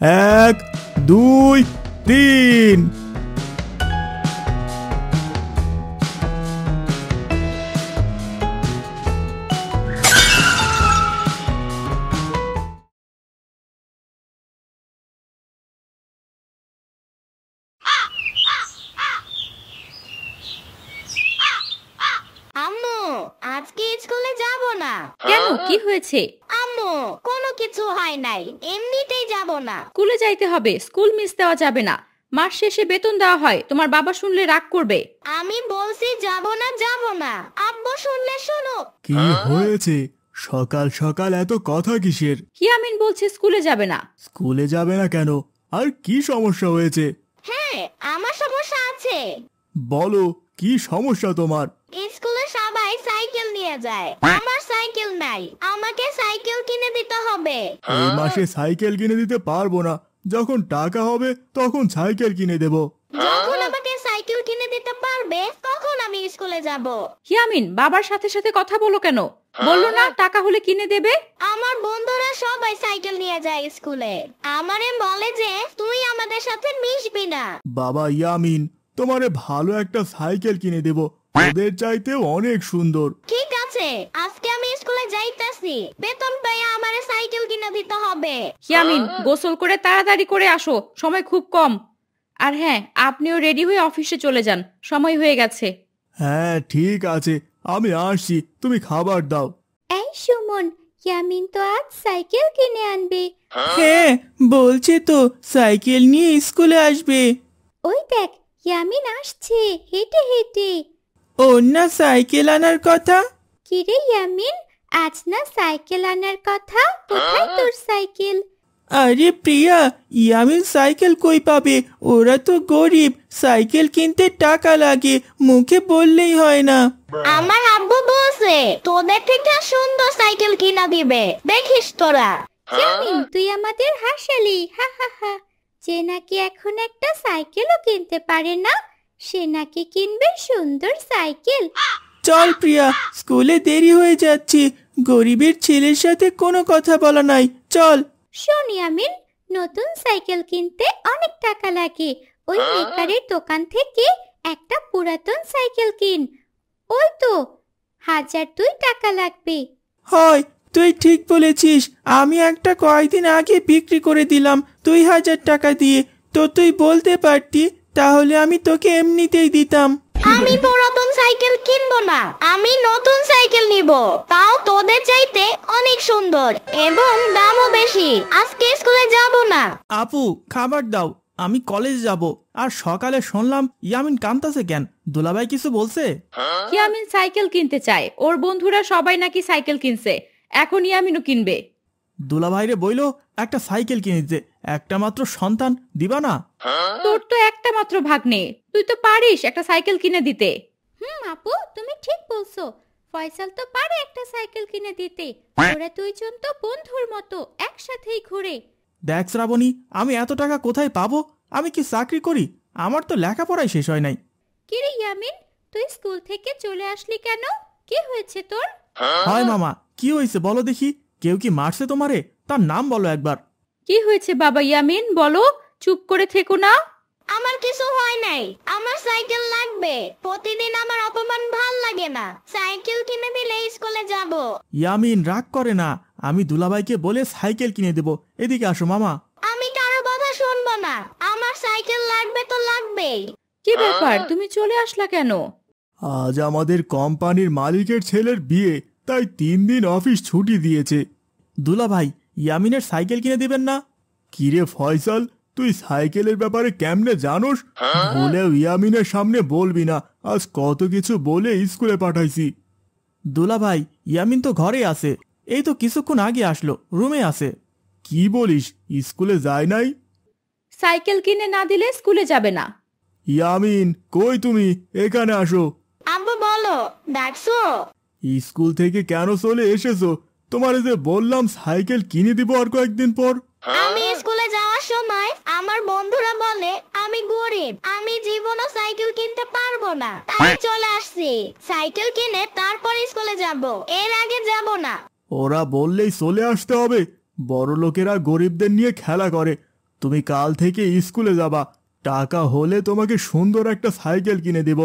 এক, দুই, তিন। আম্মু, আজকে স্কুলে যাব না। কেন, কি হয়েছে? আম্মু, কোনো কিছু হয় নাই, এমনিতেই যাব না। স্কুলে যাইতে হবে, স্কুল মিস দেওয়া যাবে না। মাস শেষে বেতন দেওয়া হয়, তোমার বাবা শুনলে রাগ করবে। আমি বলছি যাব না, যাব না। আব্বু শুনলে শুনুক। কি হয়েছে? সকাল সকাল এত কথা কিসের? ইয়ামিন বলছে স্কুলে যাবে না। স্কুলে যাবে না কেন? আর কি সমস্যা হয়েছে? হ্যাঁ, আমার সমস্যা আছে। বলো, কি সমস্যা তোমার? স্কুলে সবাই সাইকেল নিয়ে যায়, আমার সাইকেল নাই। আমাকে সাইকেল কিনে দিতে হবে। এই মাসে সাইকেল কিনে দিতে পারবো না। যখন টাকা হবে তখন সাইকেল কিনে দেব। যখন আমাকে সাইকেল কিনে দিতে পারবে তখন আমি স্কুলে যাব। ইয়ামিন, বাবার সাথে সাথে কথা বলো কেন? বললো না টাকা হলে কিনে দেবে। আমার বন্ধুরা সবাই সাইকেল নিয়ে যায় স্কুলে। আমারে বলে যে তুই আমাদের সাথে মিশবি না। বাবা ইয়ামিন, তোমারে ভালো একটা সাইকেল কিনে দেব, ওদের চাইতেও অনেক সুন্দর। ঠিক আছে, আজকে আমি স্কুলে যাইতাছি। বেতন পেয়ে আমারে সাইকেল কিনে দিতে হবে। ইয়ামিন, গোসল করে তাড়াতাড়ি করে আসো, সময় খুব কম। আর হ্যাঁ, আপনিও রেডি হয়ে অফিসে চলে যান, সময় হয়ে গেছে। হ্যাঁ ঠিক আছে, আমি আসছি, তুমি খাবার দাও। এই সুমন, ইয়ামিন তো আজ সাইকেল কিনে আনবে। হ্যাঁ, বলছে তো সাইকেল নিয়ে স্কুলে আসবে। ওই দেখ, ইয়ামিন আসছে হেঁটে হেঁটে। ওর না সাইকেল আনার কথা। কিরে ইয়ামিন, আজ না সাইকেল আনার কথা? কোথায় তোর সাইকেল? আরে প্রিয়া, ইয়ামিন সাইকেল কই পাবে? ওরা তো গরিব, সাইকেল কিনতে টাকা লাগে, মুখে বললেই হয় না। আমার আব্বু বলছে তোদের থেকে সুন্দর সাইকেল কিনা দিবে, দেখিস তোরা। ইয়ামিন, তুই আমাদের হাসালি, হা হা হা। যে নাকি এখন একটা সাইকেলও কিনতে পারে না, সে নাকি কিনবে সুন্দর সাইকেল। চল প্রিয়া, স্কুলে দেরি হয়ে যাচ্ছে। গরিবের ছেলের সাথে কোনো কথা বলা নাই, চল। শোন ইয়ামিন, নতুন সাইকেল কিনতে অনেক টাকা লাগে। ওই মেকারের দোকান থেকে একটা পুরাতন সাইকেল কিন। ওই তো 1002 টাকা লাগবে। হয়, তুই ঠিক বলেছিস। আমি একটা কয়েকদিন আগে বিক্রি করে দিলাম 2000 টাকা দিয়ে। তো তুই বলতে পারতি, তাহলে আমি তোকে এমনিতেই দিতাম। আমি পুরাতন সাইকেল কিনবো না, আমি নতুন সাইকেল নিব, তাও তোদের চাইতে অনেক সুন্দর এবং দামও বেশি। আজকে স্কুলে যাব না। আপু, খাবার দাও, আমি কলেজ যাব। আর সকালে শুনলাম ইয়ামিন কান্তাছে কেন? দুলাভাই কিছু বলছে? ইয়ামিন সাইকেল কিনতে চায়, ওর বন্ধুরা সবাই নাকি সাইকেল কিনছে, এখন ইয়ামিনও কিনবে। দুলাভাইরে বইলো একটা সাইকেল কিনে দিতে, একটা মাত্র সন্তান, দিবা না? তোর তো একটা মাত্র ভাগ্নে, তুই তো পারিস একটা সাইকেল কিনে দিতে। আপু, তুমি ঠিক বলছো। ফয়সাল তো পারে একটা সাইকেল কিনে দিতে। ওরা দুইজন তো বন্ধুর মতো একসাথেই ঘুরে। দেখ শ্রাবণী, আমি এত টাকা কোথায় পাবো? আমি কি চাকরি করি? আমার তো লেখাপড়াই শেষ হয় নাই। কিরে ইয়ামিন, তুই স্কুল থেকে চলে আসলি কেন? কি হয়েছে তোর? হয় মামা, কি হয়েছে বলো দেখি। কেউ কি মারছে তোমারে? তার নাম বলো একবার। কি হয়েছে বাবা ইয়ামিন, বলো, চুপ করে থেকো না। আমার কিছু হয় নাই, আমার সাইকেল লাগবে। প্রতিদিন আমার অপমান ভাল লাগে না। সাইকেল কিনে দিলে স্কুলে যাব। ইয়ামিন রাগ করে না, আমি দুলাভাইকে বলে সাইকেল কিনে দেব। এদিকে আসো মামা। আমি কারো কথা শুনবো না, আমার সাইকেল লাগবে তো লাগবেই। কি ব্যাপার, তুমি চলে আসলা কেন? আজ আমাদের কোম্পানির মালিকের ছেলের বিয়ে, তাই 3 দিন অফিস ছুটি দিয়েছে। দুলাভাই, ইয়ামিনের সাইকেল কিনে দিবেন না? কিরে ফয়সাল, তুই সাইকেলের ব্যাপারে কেমনে জানোস? বলেও ইয়ামিনের সামনে বলবি না। আজ কত কিছু বলে স্কুলে পাঠাইছি। দুলাভাই, ইয়ামিন তো ঘরে আছে, এই তো কিছুক্ষণ আগে আসলো, রুমে আছে। কি বলিস, স্কুলে যায় নাই? সাইকেল কিনে না দিলে স্কুলে যাবে না। ইয়ামিন কই তুমি, এখানে আসো। আব্বু বলো, ডাকছো? স্কুল থেকে কেন চলে এসেছো? তোমার যে বললাম সাইকেল কিনে দিব আর কয়েকদিন পর। আমি স্কুলে যাওয়ার সময় আমার বন্ধুরা বলে আমি গরিব, আমি জীবনও সাইকেল কিনতে পারবো না, তাই চলে আসছি। সাইকেল কিনে তারপর স্কুলে যাব, এর আগে যাব না। ওরা বললেই চলে আসতে হবে? বড় লোকেরা গরিবদের নিয়ে খেলা করে, তুমি কাল থেকে স্কুলে যাবা, টাকা হলে তোমাকে সুন্দর একটা সাইকেল কিনে দেব।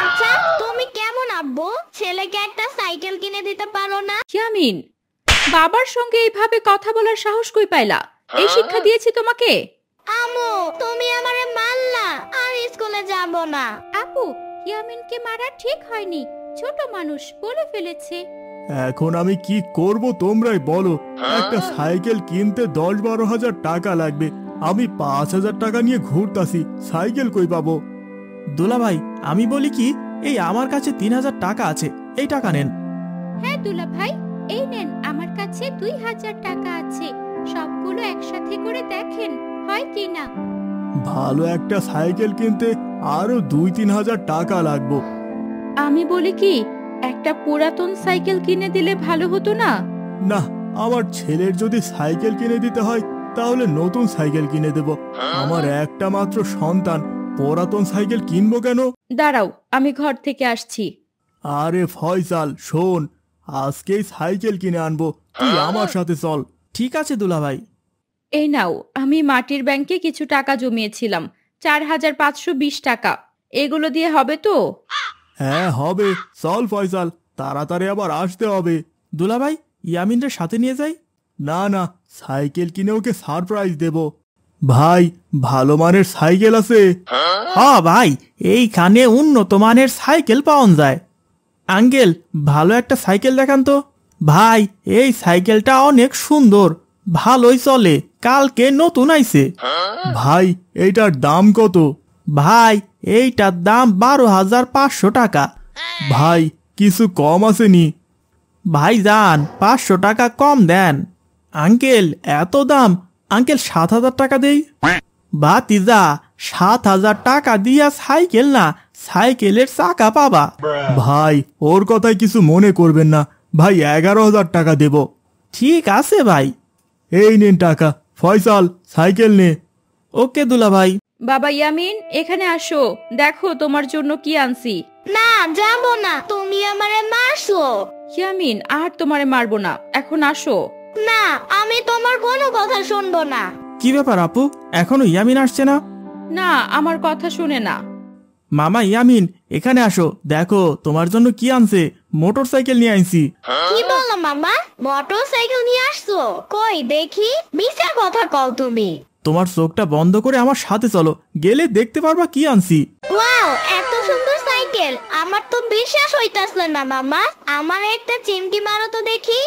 আচ্ছা তুমি কেমন আব্বু, ছেলেকে একটা সাইকেল কিনে দিতে পারো না? ইয়ামিন, বাবার সঙ্গে এইভাবে কথা বলার সাহস কই পাইলা? এই শিক্ষা দিয়েছি তোমাকে? আম্মু তুমি আমারে মারলা, আর স্কুলে যাব না। আপু, ইয়ামিনকে মারা ঠিক হয়নি, ছোট মানুষ বলে ফেলেছে। এখন আমি কি করব তোমরাই বলো। একটা সাইকেল কিনতে 10-12 হাজার টাকা লাগবে, আমি 5,000 টাকা নিয়ে ঘুরতাছি, সাইকেল কই পাবো? দুলাভাই আমি বলি কি, এই আমার কাছে 3,000 টাকা আছে, এই টাকা নেন। হ্যাঁ দুলা ভাই, এই নেন, আমার কাছে 2,000 টাকা আছে, সবগুলো একসাথে করে দেখেন হয় কি না। ভালো একটা সাইকেল কিনতে আরো 2-3 হাজার টাকা লাগবে। আমি বলি কি, একটা পুরাতন সাইকেল কিনে দিলে ভালো হতো না? না, আমার ছেলের যদি সাইকেল কিনে দিতে হয় তাহলে নতুন সাইকেল কিনে দেব। আমার একটা মাত্র সন্তান, পুরাতন সাইকেল কিনবো কেন? দাঁড়াও, আমি ঘর থেকে আসছি। আরে ফয়সাল শোন, আজকেই সাইকেল কিনে আনবো, তুই আমার সাথে চল। ঠিক আছে দুলাভাই। এই নাও, আমি মাটির ব্যাংকে কিছু টাকা জমিয়েছিলাম, 4,520 টাকা, এগুলো দিয়ে হবে তো? হ্যাঁ হবে, চল ফয়সাল, তাড়াতাড়ি আবার আসতে হবে। দুলাভাই ইয়ামিনরে সাথে নিয়ে যাই। না না, সাইকেল কিনে ওকে সারপ্রাইজ দেব। ভাই, ভালো মানের সাইকেল আছে? হ্যাঁ ভাই, এইখানে উন্নত মানের সাইকেল পাওয়া যায়। আঙ্কেল ভালো একটা সাইকেল দেখান তো। ভাই এই সাইকেলটা অনেক সুন্দর, ভালোই চলে, কালকে নতুন আইছে। ভাই এইটার দাম কত? ভাই এইটার দাম 12,500 টাকা। ভাই কিছু কম আসেনি? ভাই যান 500 টাকা কম দেন। আঙ্কেল এত দাম, আঙ্কেল 7,000 টাকা দেই। ভাতিজা 7,000 টাকা দিয়া সাইকেল না, সাইকেলের চাকা পাবা। ভাই ওর কথায় কিছু মনে করবেন না, ভাই 11,000 টাকা দেব। ঠিক আছে ভাই। এই নিন টাকা, ফয়সাল সাইকেল নে। ওকে দুলাভাই। বাবা ইয়ামিন, এখানে আসো, দেখো তোমার জন্য কি আনছি। না যাব না, তুমি আমারে মারছো। ইয়ামিন, আর তোমারে মারবো না, এখন আসো। না, আমি তোমার কোনো কথা শুনবো না। কি ব্যাপার আপু, এখনো ইয়ামিন আসছে না? না, আমার কথা শুনে না। মামা ইয়ামিন এখানে আসো, দেখো তোমার জন্য কি আনছে, মোটর সাইকেল নিয়ে আইছি। কি বলো মামা, মোটর সাইকেল নিয়ে আসছো? কই দেখি, মিথ্যা কথা কও তুমি। তোমার চোখটা বন্ধ করে আমার সাথে চলো, গেলে দেখতে পারবা কি আনছি। ওয়াও, এত সুন্দর সাইকেল, আমার তো বিশ্বাস হইতাছে না মামা। আমার একটা চিমটি মারো তো দেখি।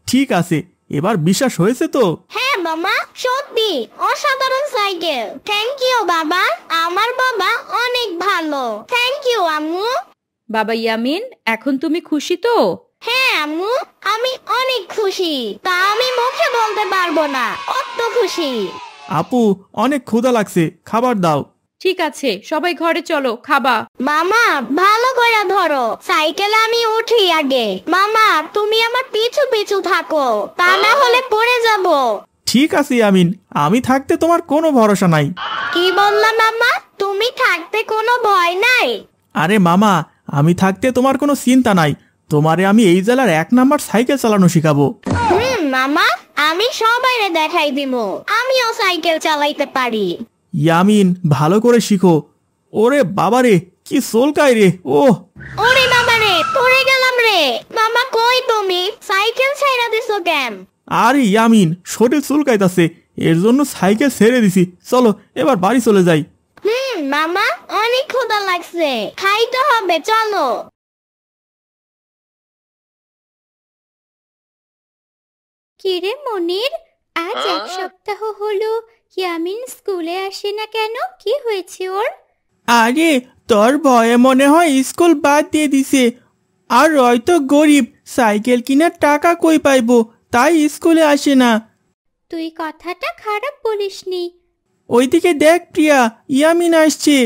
ঠিক আছে, এবার বিশ্বাস হয়েছে তো? হ্যাঁ মামা, সত্যি অসাধারণ সাইকেল। থ্যাংক ইউ বাবা, আমার বাবা অনেক ভালো। থ্যাংক ইউ আম্মু। বাবা ইয়ামিন, এখন তুমি খুশি তো? হ্যাঁ আম্মু, আমি অনেক খুশি, তা আমি মুখে বলতে পারবো না, কত খুশি। আপু অনেক ক্ষুধা লাগছে, খাবার দাও। ঠিক আছে, সবাই ঘরে চলো, খাবা। মামা ভালো করে ধরো, সাইকেলে আমি উঠি আগে। মামা তুমি আমার পিছু পিছু থাকো, তা না হলে পড়ে যাব। ঠিক আছে ইয়ামিন, আমি থাকতে তোমার কোনো ভরসা নাই। কি বললা মামা, তুমি থাকতে কোনো ভয় নাই? আরে মামা, আমি থাকতে তোমার কোনো চিন্তা নাই, তোমারে আমি এই জেলার 1 নাম্বার সাইকেল চালানো শিখাবো। মামা, আমি সবাইরে দেখাই দিমু আমিও সাইকেল চালাইতে পারি। ইয়ামিন ভালো করে শিখো। ওরে বাবারে, কি চলকায় রে। ওরে বাবারে, পড়ে গেলাম রে। মামা কই তুমি, সাইকেল ছাইরা দিছো কেন? আরে ইয়ামিন, শরীর চুলকাইতাছে, এর জন্য সাইকেল ছেড়ে দিছি, চলো এবার বাড়ি চলে যাই। মামা অনেক ক্ষুধা লাগছে, খাইতে হবে, চলো। কিরে মনির, আজ 1 সপ্তাহ হলো ইয়ামিন স্কুলে আসে না কেন? কি হয়েছে ওর? আরে তোর ভয়ে মনে হয় স্কুল বাদ দিয়ে দিছে। আর হয়তো গরিব, সাইকেল কিনার টাকা কই পাইবো, তাই স্কুলে আসে না। তুই কথাটা খারাপ বলিসনি। ওইদিকে দেখ প্রিয়া, ইয়ামিন আসছে।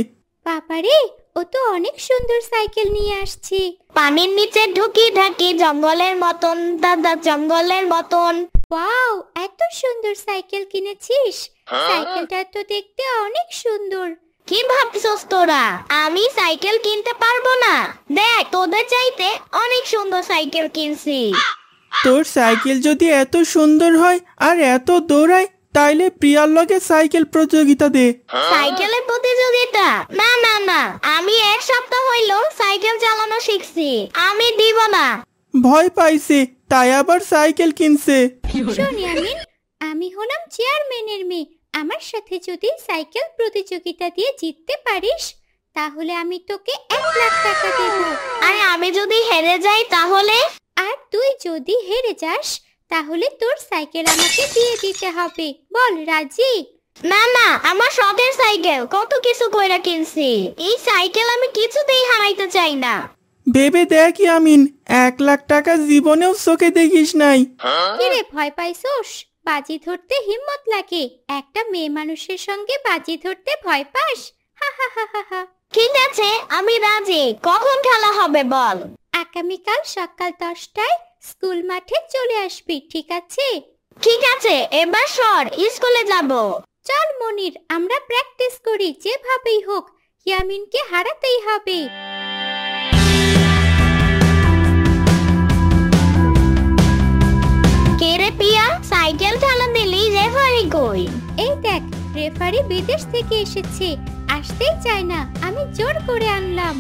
বাবারে, ও তো অনেক সুন্দর সাইকেল নিয়ে আসছে। পানির নিচে ঢুকি ঢাকি জঙ্গলের মতন, দাদা জঙ্গলের মতন। ওয়াও, এত সুন্দর সাইকেল কিনেছিস? সাইকেলটা তো দেখতে অনেক সুন্দর। কি ভাবছস তোরা, আমি সাইকেল কিনতে পারবো না? দেখ, তোদের চাইতে অনেক সুন্দর সাইকেল কিনছি। তোর সাইকেল যদি এত সুন্দর হয় আর এত দৌড়ায়, তাইলে প্রিয়ার লগে সাইকেল প্রতিযোগিতা দে। সাইকেলের প্রতিযোগিতা? না না না, আমি এক সপ্তাহ হইলো সাইকেল চালানো শিখছি, আমি দিব না। ভয় পাইছে তাই আবার সাইকেল কিনছে। শোন ইয়ামিন, আমি হলাম চেয়ারম্যানের মেয়ে। আমার সাথে যদি সাইকেল প্রতিযোগিতা দিয়ে জিততে পারিস তাহলে আমি তোকে 1 লাখ টাকা দেব। আর আমি যদি হেরে যাই তাহলে? আর তুই যদি হেরে যাস তাহলে তোর সাইকেল আমাকে দিয়ে দিতে হবে। বল রাজি? না না, আমার শখের সাইকেল, কত কিছু কইরা কিনছি, এই সাইকেল আমি কিছুতেই হারাইতে চাই না। ভেবে দেখ ইয়ামিন, 1 লাখ টাকা জীবনেও চোখে দেখিস নাই। কিরে ভয় পাইছোস? বাজি ধরতে হিম্মত লাগে, একটা মেয়ে মানুষের সঙ্গে বাজি ধরতে ভয় পাস? হা হা হা হা হা। ঠিক আছে, আমি রাজি। কখন খেলা হবে বল? আগামীকাল সকাল 10টায় স্কুল মাঠে চলে আসবি, ঠিক আছে? ঠিক আছে, এবার সর, স্কুলে যাব। চল মনির, আমরা প্র্যাকটিস করি, যেভাবেই হোক ইয়ামিনকে হারাতেই হবে। কে রে পিয়া, সাইকেল খেলা দিলি, রেফারি কই? এই দেখ, রেফারি বিদেশ থেকে এসেছে, আসতেই চায় না, আমি জোর করে আনলাম।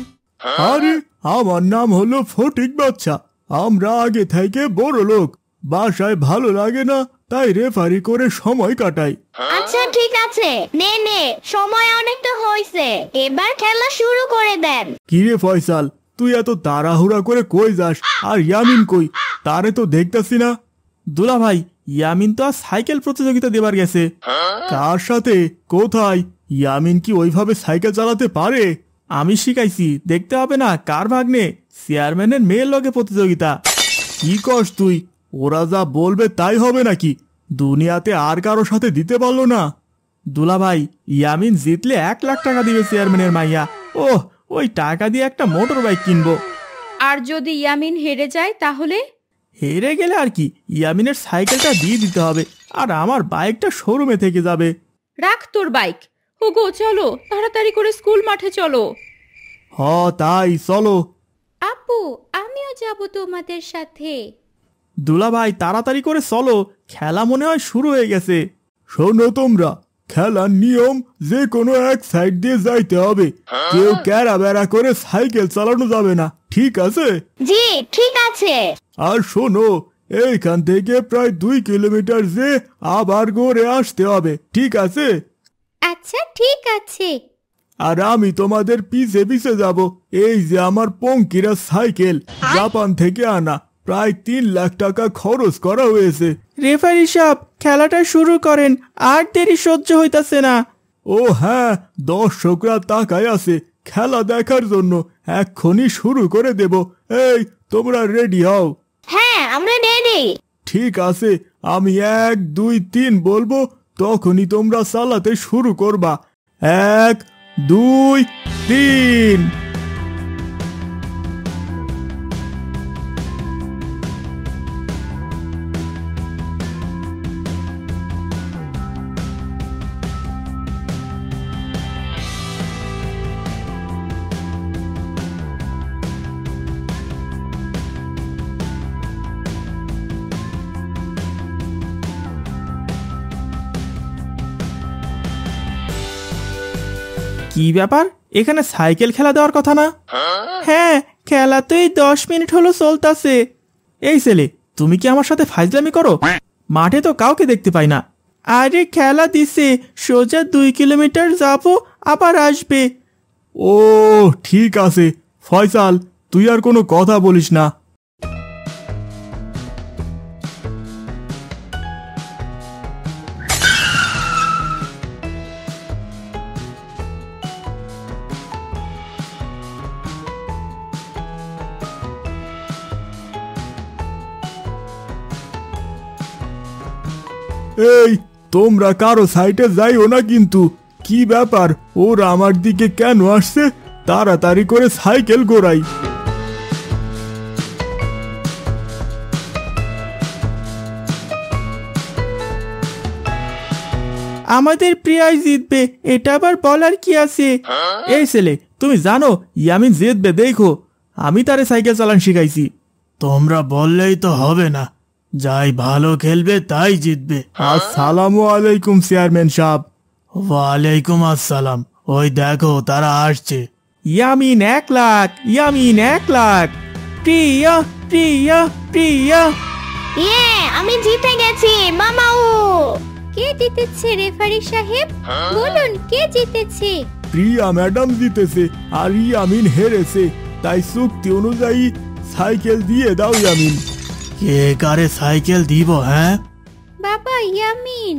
আরে আমার নাম হলো ফটিক বাচ্চা, আমরা আগে থেকে বড় লোক, বাসায় ভালো লাগে না তাই রেফারি করে সময় কাটাই। আচ্ছা ঠিক আছে, নে নে, সময় অনেকটা হয়েছে, এবার খেলা শুরু করে দেন। কিরে ফয়সাল, তুই এত তাড়াহুড়া করে কই যাস? আর ইয়ামিন কই? তারে তো দেখতাছি না। দুলা ভাই, ইয়ামিন তো আর সাইকেল প্রতিযোগিতা দেবার গেছে। কার সাথে? কোথায়? ইয়ামিন কি ওইভাবে সাইকেল চালাতে পারে? আমি শিখাইছি, দেখতে হবে না কার ভাগ্নে চেয়ারম্যানের মেয়ের লগে প্রতিযোগিতা। কি কস তুই? ওরা যা বলবে তাই হবে নাকি? দুনিয়াতে আর কারো সাথে দিতে পারলো না? দুলা ভাই, ইয়ামিন জিতলে 1 লাখ টাকা দিবে চেয়ারম্যানের মাইয়া। ওহ, ওই টাকা দিয়ে একটা মোটর বাইক কিনবো। আর যদি ইয়ামিন হেরে যায় তাহলে? হেরে গেলে আর কি, ইয়ামিনের সাইকেলটা দিয়ে দিতে হবে আর আমার বাইকটা শোরুমে থেকে যাবে। রাখ তোর বাইক। ওগো চলো, তাড়াতাড়ি করে স্কুল মাঠে চলো। তাই চলো। আপু, আমিও যাব তোমাদের সাথে। দুলা ভাই তাড়াতাড়ি করে চলো, খেলা মনে হয় শুরু হয়ে গেছে। শোনো তোমরা, খেলার নিয়ম যে কোনো এক সাইড দিয়ে যাইতে হবে, কেউ ক্যারা বেড়া করে সাইকেল চালানো যাবে না, ঠিক আছে? জি ঠিক আছে। আর শোনো, এইখান থেকে প্রায় 2 কিলোমিটার যে আবার গড়ে আসতে হবে, ঠিক আছে? আচ্ছা ঠিক আছে। আর আমি তোমাদের পিছে পিছে যাব। এই যে আমার পঙ্কিরা সাইকেল, জাপান থেকে আনা, প্রায় 3 লাখ টাকা খরচ করা হয়েছে। রেফারি সাহেব, খেলাটা শুরু করেন, আর দেরি সহ্য হইতাছে না। ও হ্যাঁ, দর্শকরা তাকায় আছে খেলা দেখার জন্য, এক্ষুনি শুরু করে দেব। এই তোমরা রেডি হও? হ্যাঁ আমরা রেডি। ঠিক আছে, আমি 1 2 3 বলবো, তখনই তোমরা চালাতে শুরু করবা। 1 2 3। কি ব্যাপার, এখানে সাইকেল খেলা দেওয়ার কথা না? হ্যাঁ, খেলা তো এই 10 মিনিট হলো চলতাছে। এই ছেলে, তুমি কি আমার সাথে ফাইজলামি করো? মাঠে তো কাউকে দেখতে পাই না। আরে খেলা দিছে, সোজা 2 কিলোমিটার যাবো আবার আসবে। ও ঠিক আছে ফয়সাল, তুই আর কোনো কথা বলিস না। এই তোমরা কারো সাইটে যাইও না কিন্তু। কি ব্যাপার, ওরা আমার দিকে কেন আসছে? তাড়াতাড়ি করে সাইকেল গোড়াই। আমাদের প্রিয়াই জিতবে, এটা আবার বলার কি আছে? এই ছেলে, তুমি জানো ইয়ামিন জিতবে, দেখো আমি তারে সাইকেল চালান শিখাইছি। তোমরা বললেই তো হবে না, যাই ভালো খেলবে তাই জিতবে। আসসালামু আলাইকুম চেয়ারম্যান সাহেব। ওয়ালাইকুম আসসালাম। ওই দেখো তারা আসছে। ইয়ামিন 1 লাখ, ইয়ামিন 1 লাখ। প্রিয়া প্রিয়া প্রিয়া। ইয়ে, আমি জিতে গেছি মামাও। কে জিতেছে রেফারি সাহেব? বলুন কে জিতেছে? প্রিয়া ম্যাডাম জিতেছে আর ইয়ামিন হেরেছে, তাই চুক্তি অনুযায়ী সাইকেল দিয়ে দাও ইয়ামিন। কে কারে সাইকেল দিব? হ্যাঁ বাবা ইয়ামিন।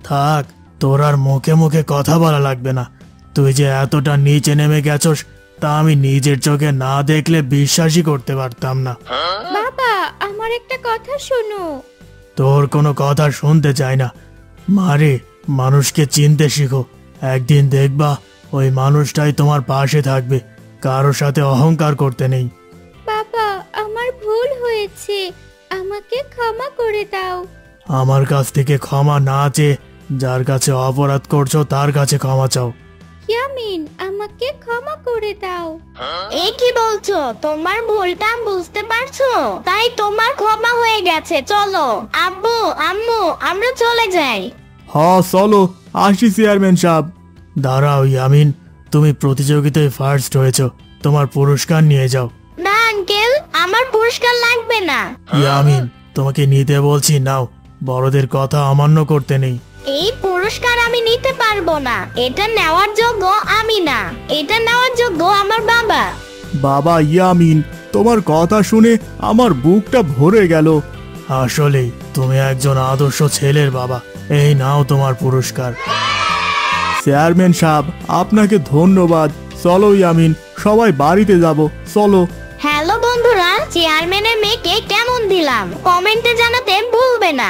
থাক, তোর আর মুখে মুখে কথা বলা লাগবে না। তুই যে এতটা নিচে নেমে গেছস তা আমি নিজের চোখে না দেখলে বিশ্বাসই করতে পারতাম না। বাবা আমার একটা কথা শোনো। তোর কোনো কথা শুনতে চাই না। মারে, মানুষকে চিনতে শিখো। একদিন দেখবা ওই মানুষটাই তোমার পাশে থাকবে, কারো সাথে অহংকার করতে নেই। বাবা আমার ভুল হয়েছে, আমাকে ক্ষমা করে দাও। আমার কাছ থেকে ক্ষমা না চেয়ে যার কাছে অপরাধ করছো তার কাছে ক্ষমা চাও। ইয়ামিন আমাকে ক্ষমা করে দাও। এই কি বলছো? তোমার ভুলটা বুঝতে পারছো, তাই তোমার ক্ষমা হয়ে গেছে। চলো আব্বু আম্মু আমরা চলে যাই। হ্যাঁ চলো, আসি চেয়ারম্যান সাহেব। দাঁড়াও ইয়ামিন, তুমি প্রতিযোগিতায় ফার্স্ট হয়েছো, তোমার পুরস্কার নিয়ে যাও। না আঙ্কেল, আমার পুরস্কার লাগবে না। ইয়ামিন, তোমাকে নিতে বলছি, নাও। বড়দের কথা অমান্য করতে নেই। এই পুরস্কার আমি নিতে পারবো না। এটা নেওয়ার যোগ্য আমি না, এটা নেওয়ার যোগ্য আমার বাবা। বাবা ইয়ামিন, তোমার কথা শুনে আমার বুকটা ভরে গেল। আসলেই তুমি একজন আদর্শ ছেলের বাবা। এই নাও তোমার পুরস্কার। চেয়ারম্যান সাহেব আপনাকে ধন্যবাদ। চলো ইয়ামিন, সবাই বাড়িতে যাব, চলো। হ্যালো বন্ধুরা, চেয়ারম্যানের মেয়েকে কেমন দিলাম কমেন্টে জানাতে ভুলবে না।